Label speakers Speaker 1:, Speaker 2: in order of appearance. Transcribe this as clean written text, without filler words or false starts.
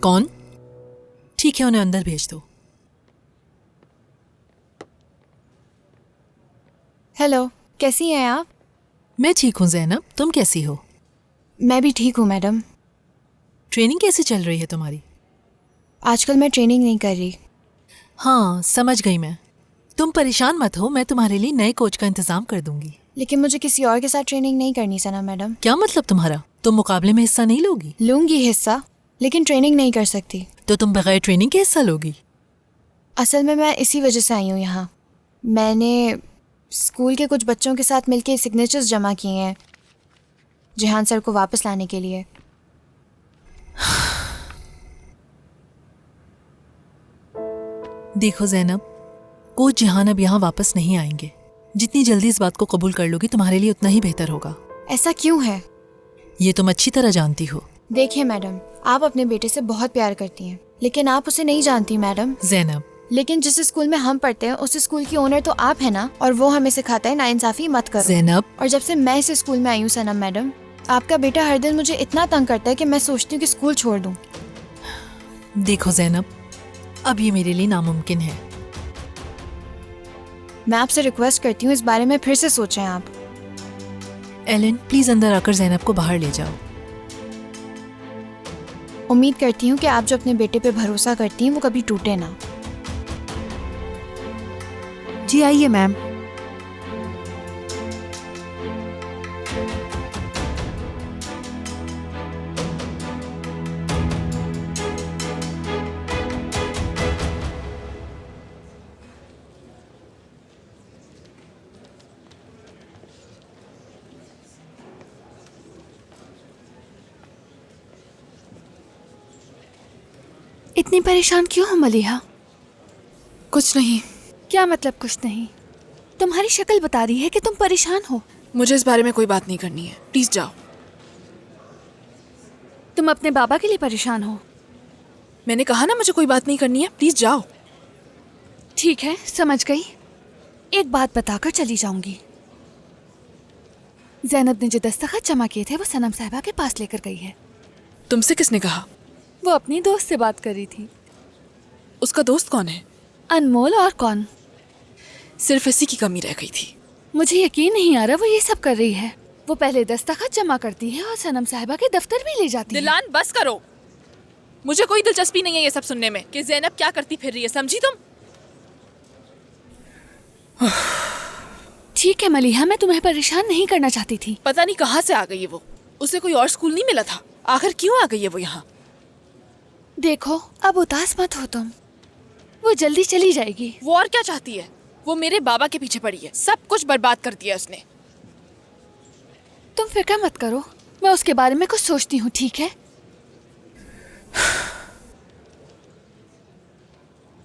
Speaker 1: कौन? ठीक है, उन्हें अंदर भेज दो।
Speaker 2: हेलो, कैसी हैं आप?
Speaker 1: मैं ठीक हूँ ज़ैनब, तुम कैसी हो?
Speaker 2: मैं भी ठीक हूँ मैडम।
Speaker 1: ट्रेनिंग कैसी चल रही है तुम्हारी?
Speaker 2: आजकल मैं ट्रेनिंग नहीं कर रही।
Speaker 1: हाँ, समझ गई मैं। तुम परेशान मत हो, मैं तुम्हारे लिए नए कोच का इंतजाम कर दूंगी।
Speaker 2: लेकिन मुझे किसी और के साथ ट्रेनिंग नहीं करनी सना मैडम।
Speaker 1: क्या मतलब तुम्हारा? तुम मुकाबले में हिस्सा नहीं लोगी?
Speaker 2: लूंगी हिस्सा, लेकिन ट्रेनिंग नहीं कर सकती।
Speaker 1: तो तुम बगैर ट्रेनिंग के हिस्सा लोगी?
Speaker 2: असल में मैं इसी वजह से आई हूँ यहाँ। मैंने स्कूल के कुछ बच्चों के साथ मिलके सिग्नेचर्स जमा किए हैं जिहान सर को वापस लाने के लिए।
Speaker 1: देखो ज़ैनब, कोच जिहान अब यहाँ वापस नहीं आएंगे। जितनी जल्दी इस बात को कबूल कर लोगी तुम्हारे लिए उतना ही बेहतर होगा।
Speaker 2: ऐसा क्यों है?
Speaker 1: ये तुम अच्छी तरह जानती हो।
Speaker 2: देखिए मैडम, आप अपने बेटे से बहुत प्यार करती हैं, लेकिन आप उसे नहीं जानती मैडम।
Speaker 1: ज़ैनब,
Speaker 2: लेकिन जिस स्कूल में हम पढ़ते हैं उस स्कूल की ओनर तो आप है ना, और वो हमें सिखाता है नाइंसाफी मत करो।
Speaker 1: ज़ैनब,
Speaker 2: और जब से मैं इस स्कूल में आई हूँ सनम मैडम, आपका बेटा हर दिन मुझे इतना तंग करता है कि मैं सोचती हूँ कि स्कूल छोड़ दूँ।
Speaker 1: देखो ज़ैनब, अब ये मेरे लिए नामुमकिन है।
Speaker 2: मैं आपसे रिक्वेस्ट करती हूँ इस बारे में फिर से सोचें आप।
Speaker 1: एलन, प्लीज अंदर आकर ज़ैनब को बाहर ले जाओ।
Speaker 2: उम्मीद करती हूँ कि आप जो अपने बेटे पे भरोसा करती हैं वो कभी टूटे ना।
Speaker 3: जी आइए मैम।
Speaker 4: इतनी परेशान क्यों हो मलिहा?
Speaker 5: कुछ नहीं।
Speaker 4: क्या मतलब कुछ नहीं? तुम्हारी शक्ल बता रही है कि तुम परेशान हो।
Speaker 5: मुझे इस बारे में कोई बात नहीं करनी है, प्लीज जाओ।
Speaker 4: तुम अपने बाबा के लिए परेशान हो?
Speaker 5: मैंने कहा ना मुझे कोई बात नहीं करनी है, प्लीज जाओ।
Speaker 4: ठीक है, समझ गई। एक बात बताकर चली जाऊंगी। ज़ैनब ने जो दस्तखत जमा किए थे वो सनम साहिबा के पास लेकर गई है।
Speaker 5: तुमसे किसने कहा?
Speaker 4: वो अपनी दोस्त से बात कर रही थी।
Speaker 5: उसका दोस्त कौन है?
Speaker 4: अनमोल, और कौन?
Speaker 5: सिर्फ इसी की कमी रह गई थी।
Speaker 4: मुझे यकीन नहीं आ रहा वो ये सब कर रही है। वो पहले दस्तखत जमा करती है और सनम साहिबा के दफ्तर भी ले जाती है।
Speaker 5: दिलान बस करो, मुझे कोई दिलचस्पी नहीं है ये सब सुनने में कि ज़ैनब क्या करती फिर रही है, समझी तुम?
Speaker 4: ठीक है मलिहा, मैं तुम्हें परेशान नहीं करना चाहती थी।
Speaker 5: पता नहीं कहाँ से आ गई है वो। उसे कोई और स्कूल नहीं मिला था, आखिर क्यों आ गई है वो यहाँ?
Speaker 4: देखो, अब उदास मत हो तुम, वो जल्दी चली जाएगी।
Speaker 5: वो और क्या चाहती है? वो मेरे बाबा के पीछे पड़ी है, सब कुछ बर्बाद कर दिया उसने।
Speaker 4: तुम फिक्र मत करो, मैं उसके बारे में कुछ सोचती हूँ, ठीक है?